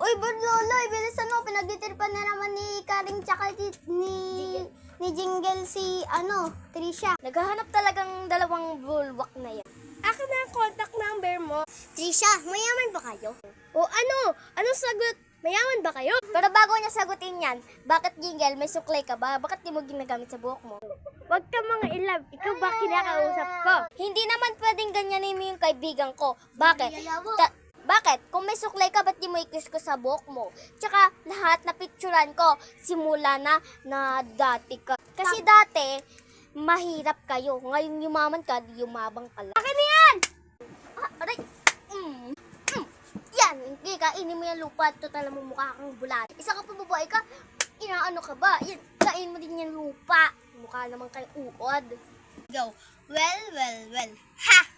Uy, Loloy, bilisan mo. Pinagtitripan na naman ni Karing tsaka ni Jingle si, Trisha. Naghahanap talagang dalawang bulwak na yan. Akin na ang contact number mo. Trisha, mayaman ba kayo? O ano? Anong sagot? Mayaman ba kayo? Pero bago niya sagutin yan, bakit Jingle, may suklay ka ba? Bakit di mo ginagamit sa buhok mo? Huwag ka mga ilab. Ikaw ba kinakausap ko? Hindi naman pwedeng ganyanin mo yung kaibigan ko. Bakit? Bakit? Kung may suklay ka, ba't di mo i-kiss ko sa buhok mo? Tsaka, lahat na picturean ko, simula na dati ka. Kasi dati, mahirap kayo. Ngayon yumaman ka, di yumabang ka lang. Akin na yan! Aray! Yan! Hindi, kainin mo yung lupa. Total mo mukha kang bulan. Isa ka pa babae ka, inaano ka ba? Yan, kain mo din yung lupa. Mukha naman kayo uod. Go. Well. Ha!